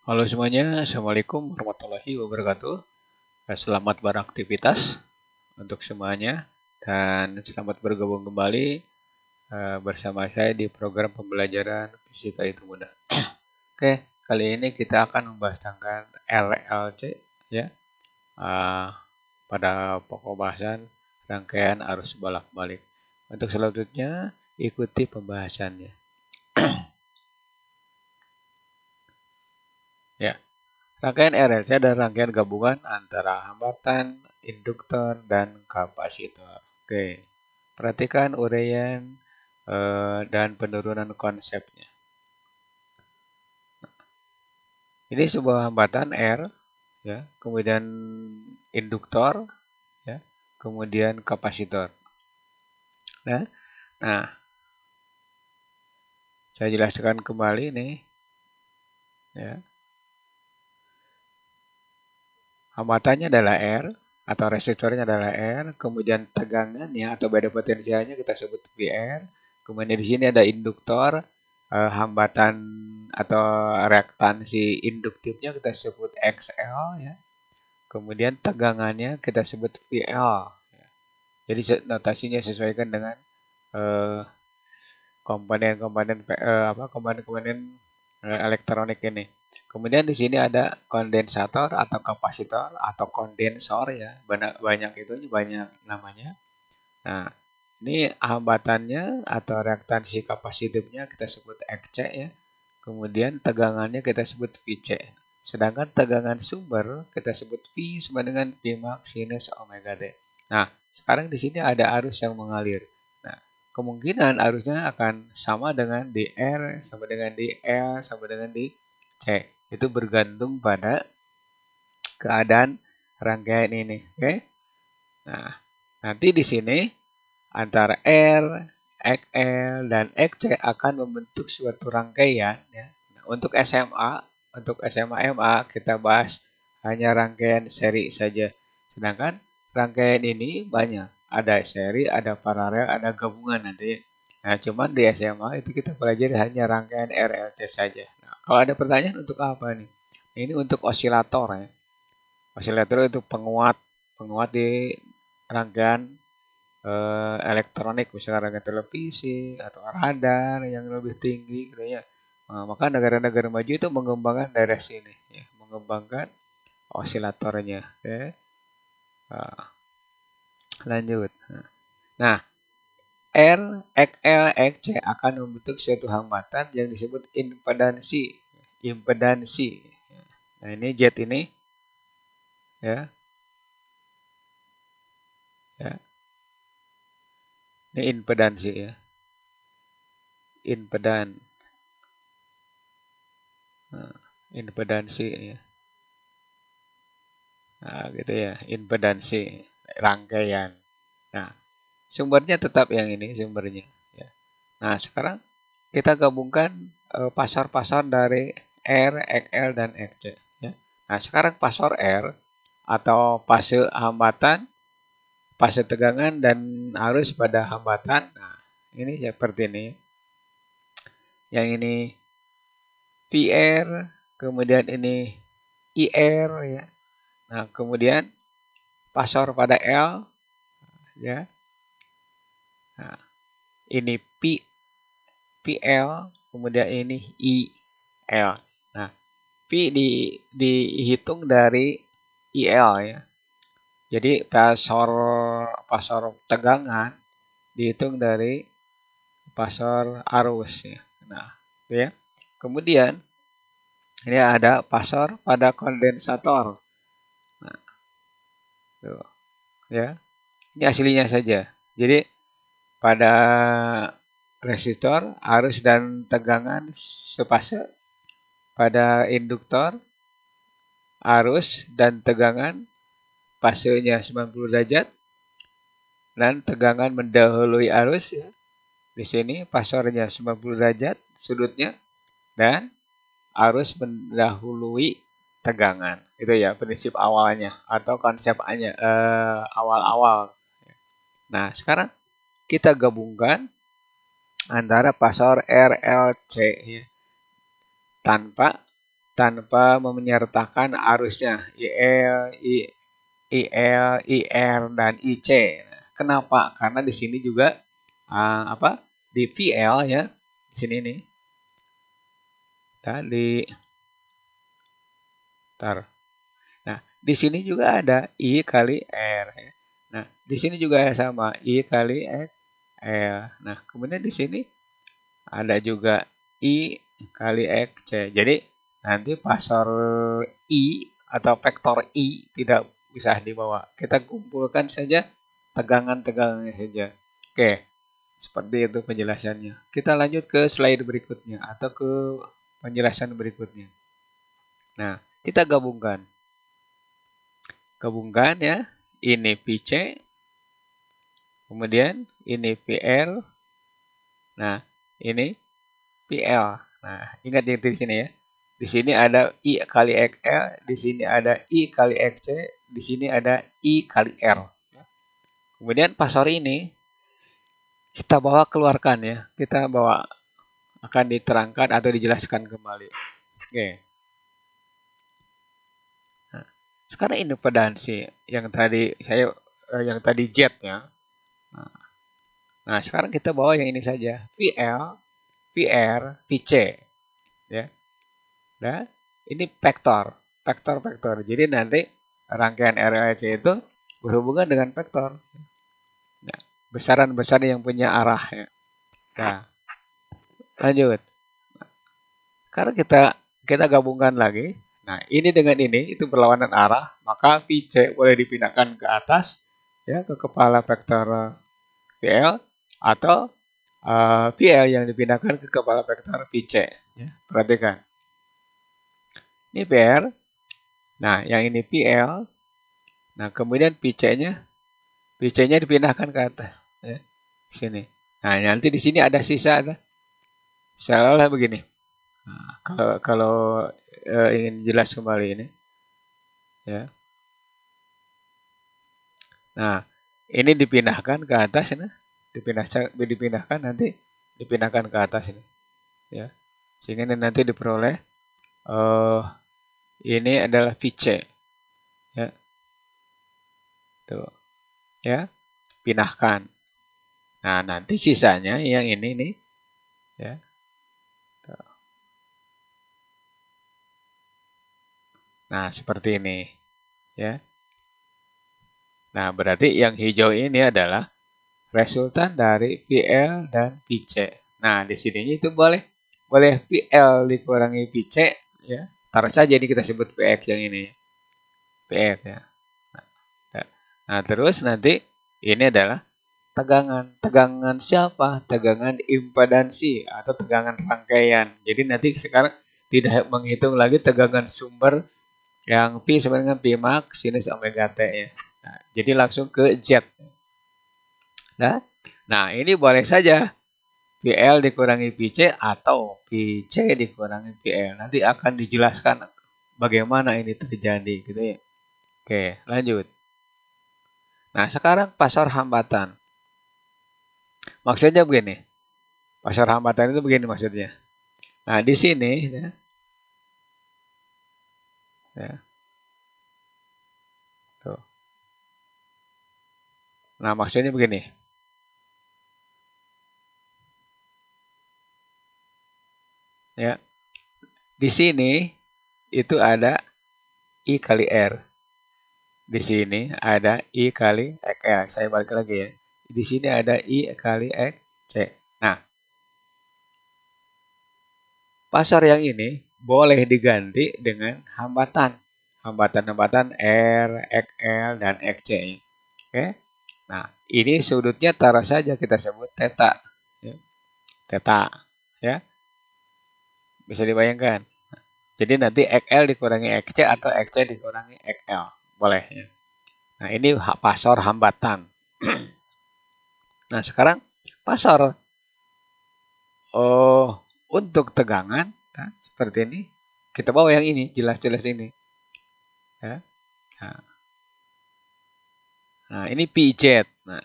Halo semuanya, Assalamualaikum warahmatullahi wabarakatuh. Selamat beraktivitas untuk semuanya dan selamat bergabung kembali bersama saya di program pembelajaran Fisika Itu Mudah. Oke, kali ini kita akan membahas tentang RLC ya. eh, Pada pokok bahasan rangkaian arus bolak-balik. Untuk selanjutnya ikuti pembahasannya. Ya. Rangkaian RLC adalah rangkaian gabungan antara hambatan, induktor, dan kapasitor. Oke, perhatikan uraian dan penurunan konsepnya. Ini sebuah hambatan R, ya, kemudian induktor, ya, kemudian kapasitor. Nah, nah, saya jelaskan kembali nih, ya. Hambatannya adalah R atau resistornya adalah R, kemudian tegangannya atau beda potensialnya kita sebut VR. Kemudian di sini ada induktor, hambatan atau reaktansi induktifnya kita sebut XL ya. Kemudian tegangannya kita sebut VL. Ya. Jadi notasinya sesuaikan dengan eh, komponen-komponen elektronik ini. Kemudian di sini ada kondensator atau kapasitor atau kondensor ya, banyak itu banyak namanya. Nah, ini hambatannya atau reaktansi kapasitifnya kita sebut Xc ya. Kemudian tegangannya kita sebut Vc. Sedangkan tegangan sumber kita sebut V sama dengan P max sinus omega T. Nah, sekarang di sini ada arus yang mengalir. Nah, kemungkinan arusnya akan sama dengan dr, sama dengan dl, sama dengan di C. Itu bergantung pada keadaan rangkaian ini. Oke? Nah, nanti di sini antara R, XL, dan XC akan membentuk suatu rangkaian. Ya. Nah, untuk SMA MA kita bahas hanya rangkaian seri saja. Sedangkan rangkaian ini banyak. Ada seri, ada paralel, ada gabungan nanti. Nah, cuman di SMA itu kita pelajari hanya rangkaian RLC saja. Nah, kalau ada pertanyaan untuk apa nih? Ini untuk osilator ya. Osilator itu penguat, penguat di rangkaian elektronik, misalnya rangkaian televisi atau radar yang lebih tinggi gitu ya. Nah, maka negara-negara maju itu mengembangkan dari sini ya, mengembangkan osilatornya. Oke. Nah, lanjut. Nah, R, XL, XC akan membentuk suatu hambatan yang disebut impedansi. Impedansi. Nah, ini Z ini ya, ya. Ini impedansi ya. Impedan. Nah, impedansi ya. Nah, gitu ya, impedansi rangkaian. Nah, sumbernya tetap yang ini sumbernya. Ya. Nah, sekarang kita gabungkan pasar-pasar dari R, XL, dan XC. Ya. Nah, sekarang pasar R atau fase hambatan, fase tegangan, dan arus pada hambatan. Nah, ini seperti ini. Yang ini PR, kemudian ini IR, ya. Nah, kemudian pasar pada L, ya. Nah, ini PL, kemudian ini IL. Nah, P dihitung dari IL ya. Jadi pasar pasar tegangan dihitung dari pasar arus ya. Nah, ya. Kemudian ini ada pasar pada kondensator. Nah, tuh, ya. Ini aslinya saja. Jadi pada resistor arus dan tegangan sepase, pada induktor arus dan tegangan fasenya 90 derajat dan tegangan mendahului arus ya. Di sini pasornya 90 derajat sudutnya dan arus mendahului tegangan. Itu ya prinsip awalnya atau konsepnya awal-awal. Nah, sekarang kita gabungkan antara pasar RLC ya, tanpa tanpa menyertakan arusnya IL, IL, IR, dan IC. Nah, kenapa? Karena di sini juga di VL ya, di sini nih. Dan Nah, di sini juga ada I kali R. Ya. Nah, di sini juga sama I kali L. Nah, kemudian di sini ada juga I kali XC. Jadi nanti pasor I atau vektor I tidak bisa dibawa. Kita kumpulkan saja tegangan-tegangannya saja. Oke, seperti itu penjelasannya. Kita lanjut ke slide berikutnya atau ke penjelasan berikutnya. Nah, kita gabungkan. Gabungkan ya. Ini PC, kemudian ini PL. Nah, ini PL. Nah, ingat yang di sini ya. Di sini ada I kali XL, di sini ada I kali XC, di sini ada I kali R. Kemudian pasor ini kita bawa keluarkan ya. Kita bawa akan diterangkan atau dijelaskan kembali. Oke. Nah, sekarang impedansi yang tadi yang tadi Z ya. Nah, sekarang kita bawa yang ini saja. VL, VR, VC. Ya. Nah, ini vektor. Vektor. Jadi nanti rangkaian RLC itu berhubungan dengan vektor. Nah, besaran-besaran yang punya arah. Ya. Nah, lanjut. Karena kita gabungkan lagi. Nah, ini dengan ini itu berlawanan arah, maka VC boleh dipindahkan ke atas ya ke kepala vektor VL atau VL yang dipindahkan ke kepala vektor VC. Ya, perhatikan. Ini PR. Nah, yang ini PL. Nah, kemudian PC-nya dipindahkan ke atas. Ya, sini. Nah, nanti di sini ada sisa. Seolah-olah begini. Nah, kalau ingin jelas kembali ini. Ya. Nah, ini dipindahkan ke atas. Nah. Dipindahkan nanti dipindahkan ke atas ini. Ya. Sehingga nanti diperoleh ini adalah VC. Ya. Tuh. Ya. Pindahkan. Nah, nanti sisanya yang ini nih. Ya. Tuh. Nah, seperti ini. Ya. Nah, berarti yang hijau ini adalah resultan dari PL dan PC. Nah, di sini itu boleh PL dikurangi PC ya. Taruh saja ini kita sebut PX yang ini. PX ya. Nah, terus nanti ini adalah tegangan. Tegangan siapa? Tegangan impedansi atau tegangan rangkaian. Jadi nanti sekarang tidak menghitung lagi tegangan sumber yang P sama dengan P max sinus omega T ya. Nah, jadi langsung ke Z. Nah, ini boleh saja PL dikurangi PC atau PC dikurangi PL. Nanti akan dijelaskan bagaimana ini terjadi gitu ya. Oke, lanjut. Nah, sekarang pasar hambatan. Maksudnya begini. Pasar hambatan itu begini maksudnya. Nah, di sini ya. Tuh. Nah, maksudnya begini. Ya. Di sini itu ada I kali R. Di sini ada I kali XL. Saya balik lagi ya. Di sini ada I kali XC. Nah, pasar yang ini boleh diganti dengan hambatan. Hambatan-hambatan R, XL, dan XC. Oke. Nah, ini sudutnya taruh saja kita sebut theta. Ya. Theta. Ya. Bisa dibayangkan. Jadi nanti XL dikurangi XC atau XC dikurangi XL. Boleh ya. Nah, ini pasar hambatan. Nah, sekarang pasar untuk tegangan nah, seperti ini. Kita bawa yang ini, jelas-jelas ini. Ya. Nah, ini PZ. Nah,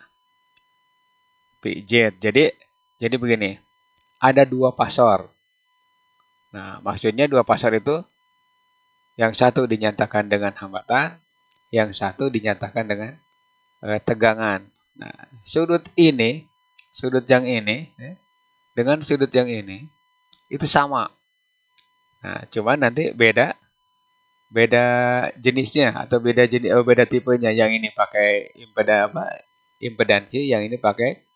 PZ. Jadi begini. Ada dua pasar. Nah, maksudnya dua pasar itu Yang satu dinyatakan dengan hambatan, yang satu dinyatakan dengan tegangan. Nah, sudut yang ini, ya, dengan sudut yang ini itu sama. Nah, cuman nanti beda jenisnya atau beda tipenya. Yang ini pakai impedansi, yang ini pakai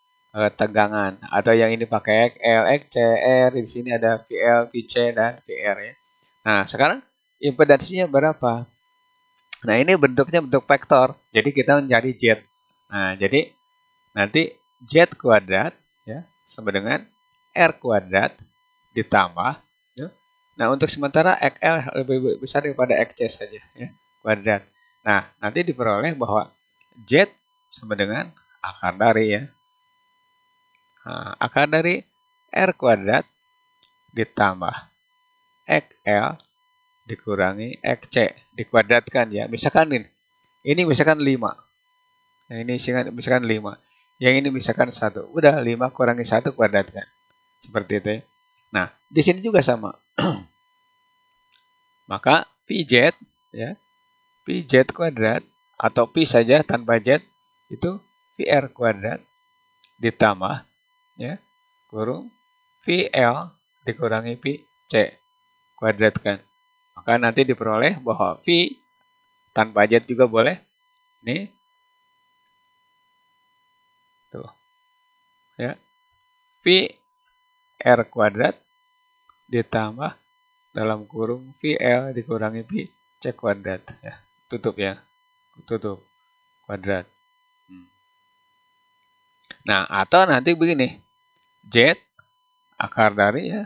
tegangan, atau yang ini pakai XL, XCR, di sini ada VL, VC dan VR ya. Nah, sekarang impedansinya berapa? Nah, ini bentuknya bentuk vektor. Jadi kita mencari Z. Nah, jadi nanti Z kuadrat ya sama dengan R kuadrat ditambah ya. Nah, untuk sementara XL lebih besar daripada XC saja ya, kuadrat. Nah, nanti diperoleh bahwa Z sama dengan akar dari ya. Nah, akar dari R kuadrat ditambah XL dikurangi XC dikuadratkan ya. Misalkan ini misalkan 5. Yang ini misalkan 5. Yang ini misalkan 1. Udah 5 kurangi 1 kuadratkan. Seperti itu ya. Nah, di sini juga sama. Maka Pz ya. Pz kuadrat atau Pi saja tanpa Z itu Pr kuadrat ditambah ya kurung VL dikurangi Pc kuadratkan. Maka nanti diperoleh bahwa V tanpa Z juga boleh. Ini tuh. Ya. V R kuadrat ditambah dalam kurung VL dikurangi Pi C kuadrat ya. Tutup ya. Tutup kuadrat. Nah, atau nanti begini. Z akar dari ya.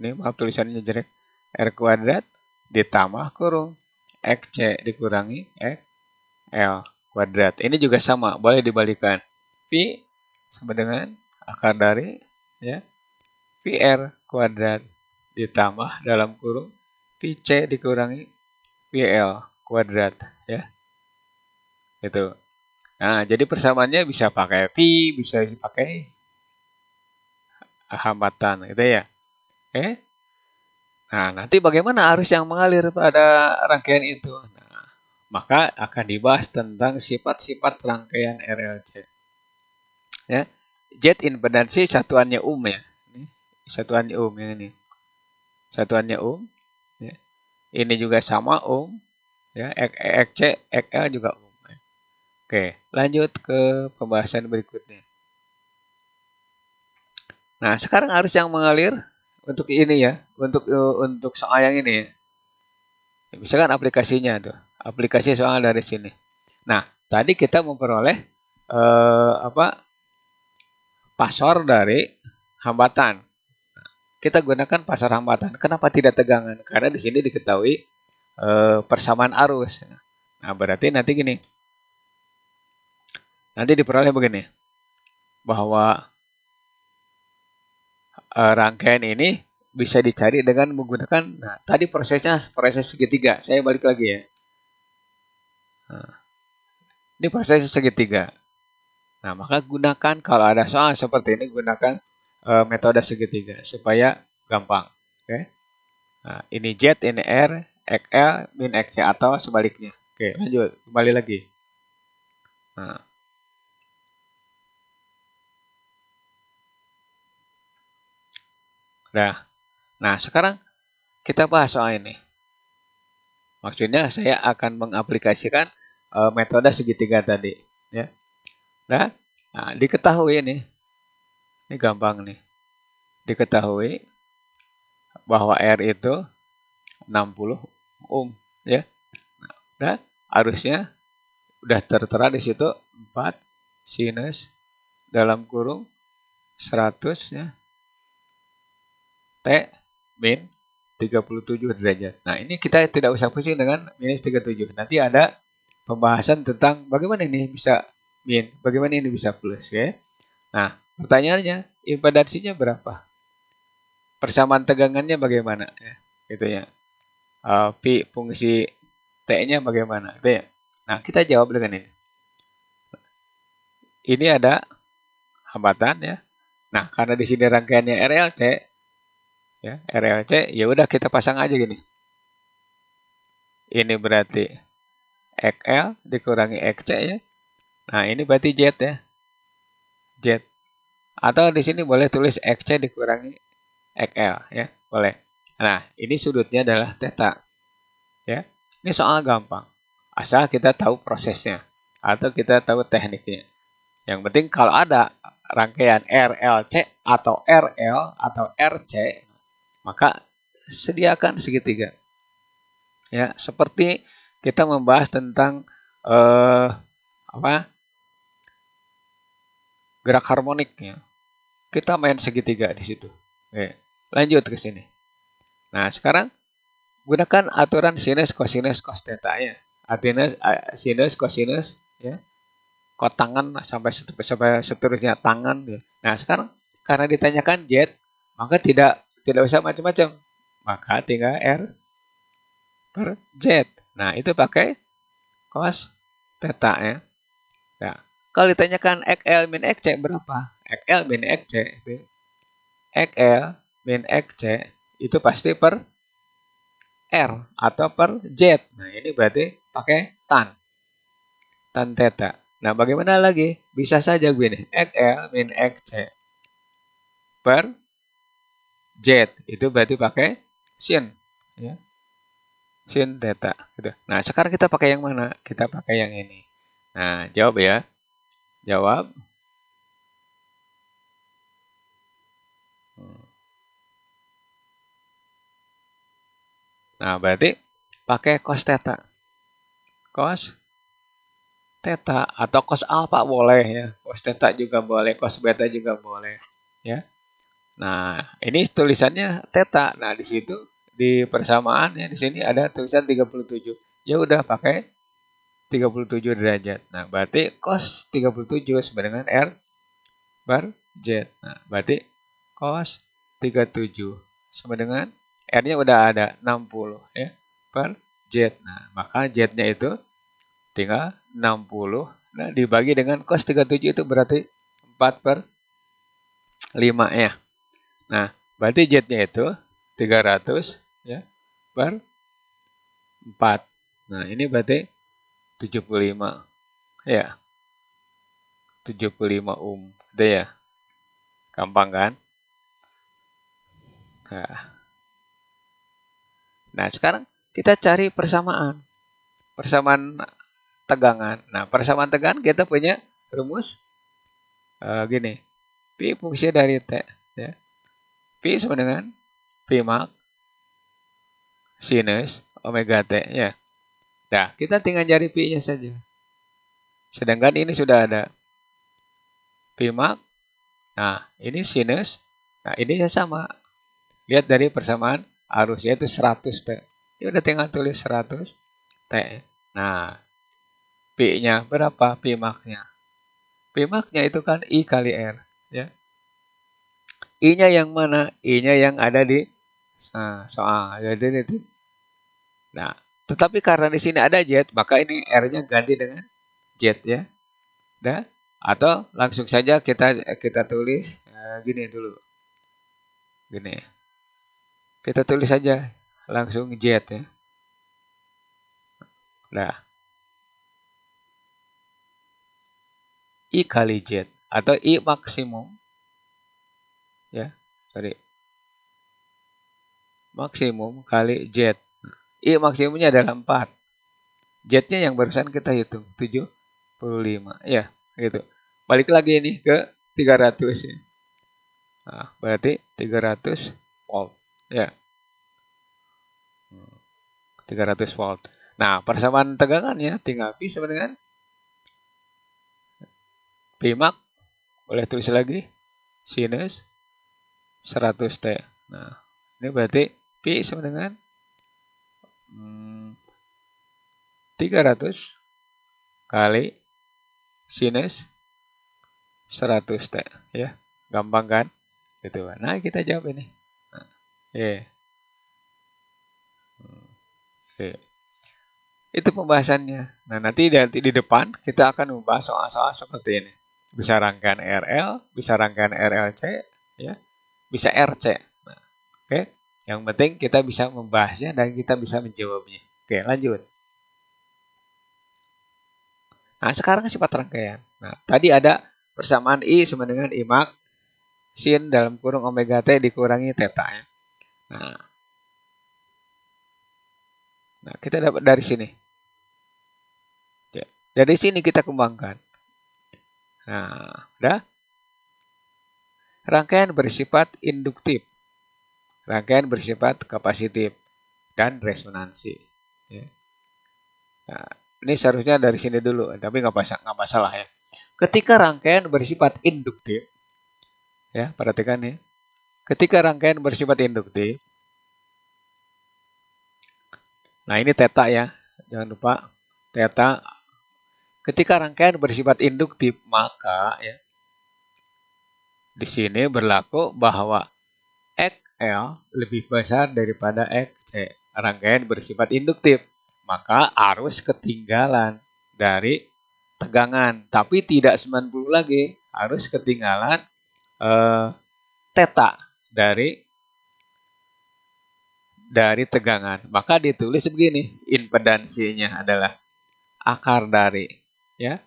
Ini maaf tulisannya jelek. R kuadrat ditambah kurung XC dikurangi XL kuadrat. Ini juga sama, boleh dibalikan. Pi sama dengan akar dari ya VR kuadrat ditambah dalam kurung VC dikurangi VL kuadrat ya. Itu. Nah, jadi persamaannya bisa pakai V, bisa dipakai hambatan gitu ya. Nah, nanti bagaimana arus yang mengalir pada rangkaian itu? Nah, maka akan dibahas tentang sifat-sifat rangkaian RLC. Ya. Z impedansi satuannya ya. Ini satuannya yang ini. Satuannya ya. Ini juga sama ya. XC, XL juga ya. Oke, lanjut ke pembahasan berikutnya. Nah, sekarang arus yang mengalir untuk ini ya, untuk soal yang ini ya. Misalkan aplikasinya tuh, aplikasi soal dari sini. Nah, tadi kita memperoleh pasor dari hambatan. Kita gunakan pasor hambatan. Kenapa tidak tegangan? Karena di sini diketahui persamaan arus. Nah, berarti nanti gini. Nanti diperoleh begini. Bahwa rangkaian ini bisa dicari dengan menggunakan, nah tadi prosesnya proses segitiga. Saya balik lagi ya. Nah, ini proses segitiga. Nah, maka gunakan kalau ada soal seperti ini, gunakan metode segitiga supaya gampang. Oke. Nah, ini Z, ini R, XL, min XC atau sebaliknya. Oke, lanjut. Kembali lagi. Nah, sekarang kita bahas soal ini. Maksudnya saya akan mengaplikasikan metode segitiga tadi. Ya. Nah, diketahui ini gampang nih. Diketahui bahwa R itu 60 ohm ya. Nah, arusnya udah tertera di situ 4 sinus dalam kurung 100 ya. T min 37 derajat. Nah, ini kita tidak usah pusing dengan minus 37. Nanti ada pembahasan tentang bagaimana ini bisa min, bagaimana ini bisa plus ya. Nah, pertanyaannya impedansinya berapa? Persamaan tegangannya bagaimana ya? Gitu ya. Pi fungsi T-nya bagaimana? Gitu ya. Nah, kita jawab dengan ini. Ini ada hambatan ya. Nah, karena di sini rangkaiannya RLC ya, RLC ya udah kita pasang aja gini. Ini berarti XL dikurangi XC ya. Nah, ini berarti Z ya. Z. Atau di sini boleh tulis XC dikurangi XL ya. Boleh. Nah, ini sudutnya adalah theta. Ya. Ini soal gampang. Asal kita tahu prosesnya atau kita tahu tekniknya. Yang penting kalau ada rangkaian RLC atau RL atau RC, maka sediakan segitiga. Ya, seperti kita membahas tentang gerak harmonik ya. Kita main segitiga di situ. Oke, lanjut ke sini. Nah, sekarang gunakan aturan sinus, kosinus, cos theta ya. Artinya sinus, kosinus ya. Kok tangan sampai seterusnya tangan ya. Nah, sekarang karena ditanyakan Z, maka tidak usah macam-macam. Maka tinggal R per Z. Nah, itu pakai cos theta ya. Nah, kalau ditanyakan XL min XC berapa? XL min XC itu XL min XC itu pasti per R atau per Z. Nah, ini berarti pakai tan theta. Nah, bagaimana lagi? Bisa saja begini, XL min XC per Z. Itu berarti pakai sin. Ya. Sin theta. Gitu. Nah, sekarang kita pakai yang mana? Kita pakai yang ini. Nah, jawab ya. Jawab. Nah, berarti pakai cos theta. Cos theta atau cos alpha boleh ya. Cos theta juga boleh, cos beta juga boleh ya. Nah, ini tulisannya theta. Nah, di situ di persamaan ya di sini ada tulisan 37. Ya udah pakai 37 derajat. Nah, berarti cos 37 sama dengan R bar Z. Nah, berarti cos 37 sama dengan R-nya udah ada 60 ya per Z. Nah, maka Z-nya itu tinggal 60. Nah, dibagi dengan cos 37 itu berarti 4 per 5 ya. Nah, berarti Z-nya itu 300 ya per 4. Nah, ini berarti 75 ya. 75 Itu ya. Gampang kan? Nah, sekarang kita cari persamaan. Persamaan tegangan. Nah, persamaan tegangan kita punya rumus gini. Pi fungsi dari T. Ya. Pi sama dengan Pi max sinus omega T. Ya. Nah, kita tinggal cari Pi-nya saja. Sedangkan ini sudah ada Pi max. Nah, ini sinus. Nah, ini sama. Lihat dari persamaan arus, yaitu 100 T. Ya udah tinggal tulis 100 T. Nah, P-nya berapa? P max-nya. P max-nya itu kan I kali R. Ya. I-nya yang mana? I-nya yang ada di soal. Nah, tetapi karena di sini ada Z, maka ini R-nya ganti dengan Z ya. Dah. Atau langsung saja kita tulis gini dulu. Gini. Kita tulis saja langsung Z ya. Nah, I kali Z atau I maksimum ya, sorry, maksimum kali Z. I maksimumnya adalah 4. Z-nya yang barusan kita hitung 75 ya, gitu. Balik lagi ini ke 300 ya. Nah, berarti 300 volt ya. 300 volt. Nah, persamaan tegangannya tinggal Pi sama dengan Pi max, boleh tulis lagi sinus 100 T. Nah, ini berarti Pi sama dengan 300 kali sinus 100 T ya. Gampang kan? Gitu. Nah, kita jawab ini. Nah, yeah. Okay. Itu pembahasannya. Nah, nanti di depan kita akan membahas soal-soal seperti ini. Bisa rangkaian RL, bisa rangkaian RLC, ya, bisa RC. Nah, oke. Yang penting kita bisa membahasnya dan kita bisa menjawabnya. Oke, lanjut. Nah, sekarang sifat rangkaian. Nah, tadi ada persamaan I sama dengan I mak sin dalam kurung omega T dikurangi theta ya. Nah, kita dapat dari sini. Dari sini kita kembangkan. Nah, udah. Rangkaian bersifat induktif. Rangkaian bersifat kapasitif dan resonansi. Ya. Nah, ini seharusnya dari sini dulu, tapi nggak masalah ya. Ketika rangkaian bersifat induktif, ya perhatikan nih. Ketika rangkaian bersifat induktif, nah ini theta ya, jangan lupa theta. Ketika rangkaian bersifat induktif, maka ya di sini berlaku bahwa XL lebih besar daripada XC. Rangkaian bersifat induktif, maka arus ketinggalan dari tegangan, tapi tidak 90 lagi, harus ketinggalan theta dari tegangan. Maka ditulis begini, impedansinya adalah akar dari ya,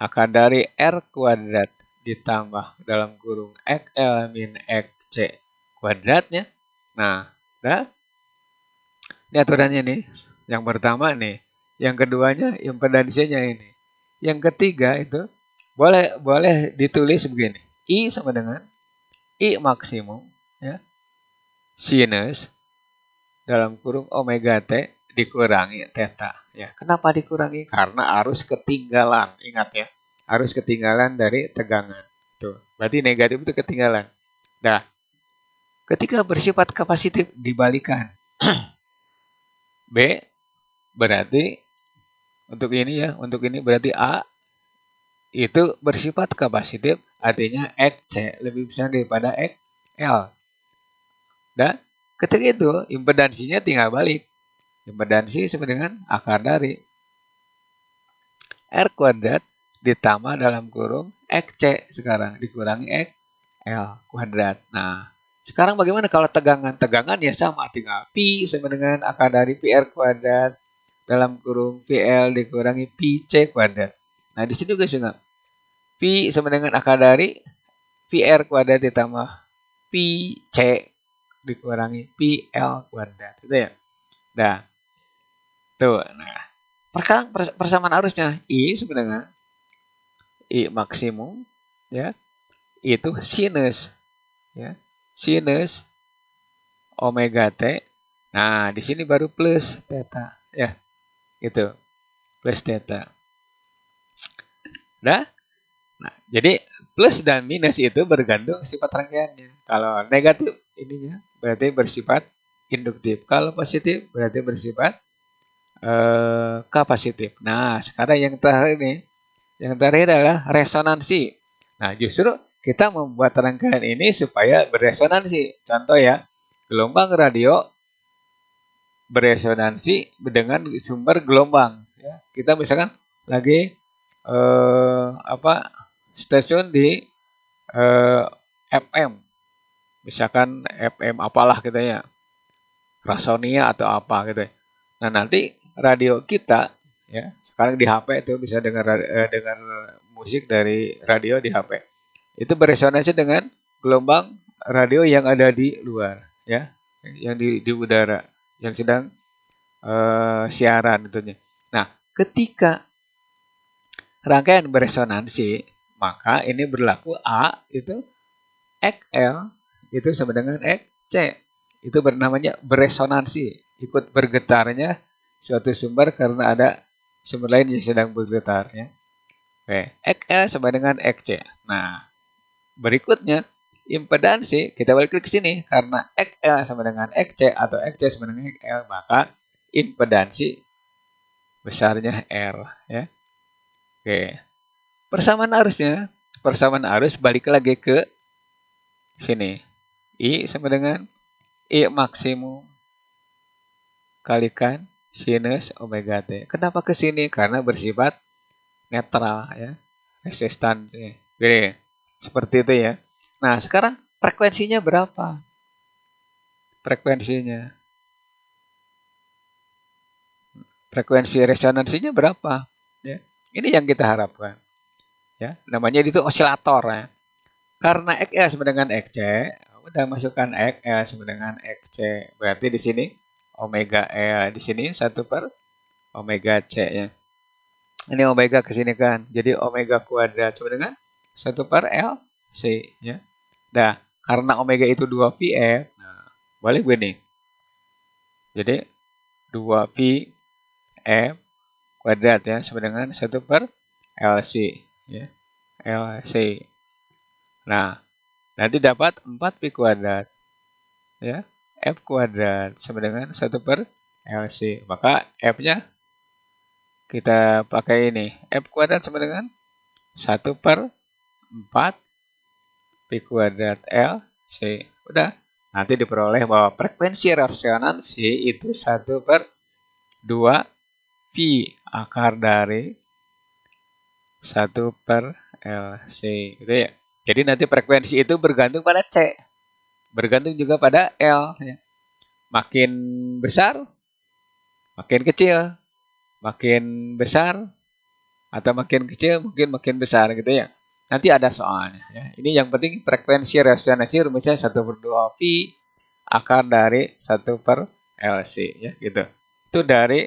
akar dari R kuadrat ditambah dalam kurung XL min XC kuadratnya. Nah, udah. Ini aturannya nih. Yang pertama nih, yang keduanya impedansinya ini. Yang ketiga itu boleh ditulis begini. I sama dengan I maksimum ya. Sinus dalam kurung omega T dikurangi theta ya. Kenapa dikurangi? Karena arus ketinggalan. Ingat ya. Arus ketinggalan dari tegangan. Tuh. Berarti negatif itu ketinggalan. Nah, ketika bersifat kapasitif dibalikan. B berarti untuk ini ya, untuk ini berarti A itu bersifat kapasitif, artinya XC lebih besar daripada XL. Dan ketika itu impedansinya tinggal balik. Impedansi sama dengan akar dari R kuadrat ditambah dalam kurung XC sekarang dikurangi XL kuadrat. Nah, sekarang bagaimana kalau tegangan? Tegangan ya sama, tinggal P sama dengan akar dari PR kuadrat dalam kurung VL dikurangi PC kuadrat. Nah, di sini juga ingat. P sama dengan akar dari VR kuadrat ditambah PC dikurangi PL kuadrat. Itu ya. Nah, tuh. Nah, persamaan arusnya I sama dengan I maksimum ya. Itu sinus ya. Sinus omega T. Nah, di sini baru plus theta ya. Itu. Plus theta. Nah, jadi plus dan minus itu bergantung sifat rangkaiannya. Kalau negatif ininya berarti bersifat induktif. Kalau positif berarti bersifat kapasitif. Nah, sekarang yang terakhir ini, yang terakhir adalah resonansi. Nah, justru kita membuat rangkaian ini supaya beresonansi. Contoh ya, gelombang radio beresonansi dengan sumber gelombang. Ya, kita misalkan lagi stasiun di FM, misalkan FM apalah gitu ya, Rasonia atau apa gitu. Nah nanti radio kita ya, sekarang di HP itu bisa dengar musik dari radio di HP. Itu beresonansi dengan gelombang radio yang ada di luar ya, yang di udara, yang sedang siaran tentunya. Nah, ketika rangkaian beresonansi, maka ini berlaku A itu XL itu sama dengan XC. Itu bernamanya beresonansi, ikut bergetarnya suatu sumber karena ada sumber lain yang sedang bergetar ya. Oke, XL sama dengan XC. Nah, berikutnya impedansi kita balik ke sini karena XL sama dengan XC atau XC sama dengan XL, maka impedansi besarnya R ya. Oke. Persamaan arus balik lagi ke sini. I sama dengan I maksimum kalikan sinus omega T. Kenapa ke sini? Karena bersifat netral ya. Resistan. Jadi, seperti itu ya. Nah, sekarang frekuensinya berapa? Frekuensinya frekuensi resonansinya berapa. Ya. Ini yang kita harapkan. Ya, namanya itu osilator ya. Karena XL sama dengan XC, udah masukkan XL sama dengan XC. Berarti di sini omega L di sini 1 per omega C ya. Ini omega ke sini kan. Jadi omega kuadrat sama dengan 1 per L C ya. Nah, karena omega itu 2 VF, nah, boleh begini. Jadi 2 VF kuadrat ya sama dengan 1 per LC ya. LC. Nah, nanti dapat 4 pi kuadrat ya. F kuadrat sama dengan 1 per LC. Maka F-nya kita pakai ini. F kuadrat sama dengan 1 per 4 pi kuadrat LC. Udah. Nanti diperoleh bahwa frekuensi resonansi itu 1 per 2 V akar dari 1 per LC. Gitu ya. Jadi nanti frekuensi itu bergantung pada C. Bergantung juga pada L. Ya. Makin besar, makin kecil. Makin besar, atau makin kecil, mungkin makin besar gitu ya. Nanti ada soalnya. Ya. Ini yang penting frekuensi resonansi rumusnya 1 per 2 pi akar dari 1 per LC. Ya, gitu. Itu dari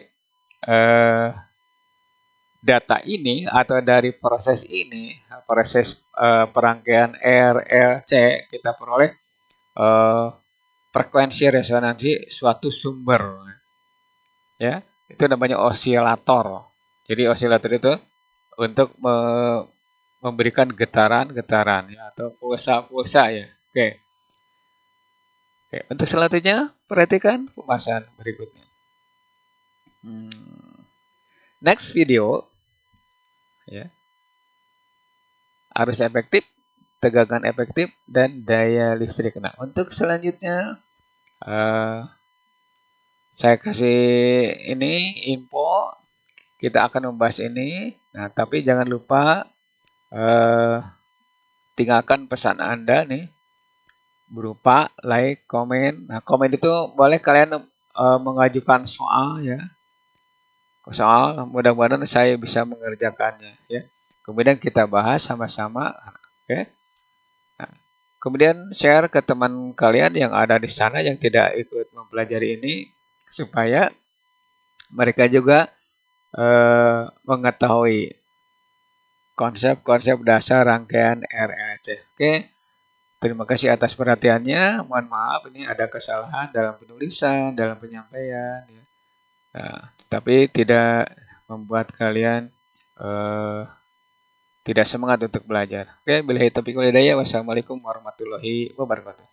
data ini atau dari proses ini, proses perangkaian RLC, kita peroleh frekuensi resonansi suatu sumber. Ya, itu namanya osilator. Jadi osilator itu untuk memberikan getaran-getaran ya, atau pulsa-pulsa ya. Oke. Oke, untuk selanjutnya perhatikan pembahasan berikutnya. Next video ya. Arus efektif, tegangan efektif, dan daya listrik. Nah, untuk selanjutnya saya kasih ini info, kita akan membahas ini. Nah, tapi jangan lupa tinggalkan pesan Anda nih berupa like, komen. Nah, komen itu boleh kalian mengajukan soal ya. Soal, mudah-mudahan saya bisa mengerjakannya ya. Kemudian kita bahas sama-sama. Oke. Nah, kemudian share ke teman kalian yang ada di sana yang tidak ikut mempelajari ini supaya mereka juga mengetahui konsep-konsep dasar rangkaian RLC. Oke, terima kasih atas perhatiannya. Mohon maaf ini ada kesalahan dalam penulisan, dalam penyampaian. Ya. Nah, tapi tidak membuat kalian tidak semangat untuk belajar. Oke, billahi taufiq wal hidayah. Wassalamualaikum warahmatullahi wabarakatuh.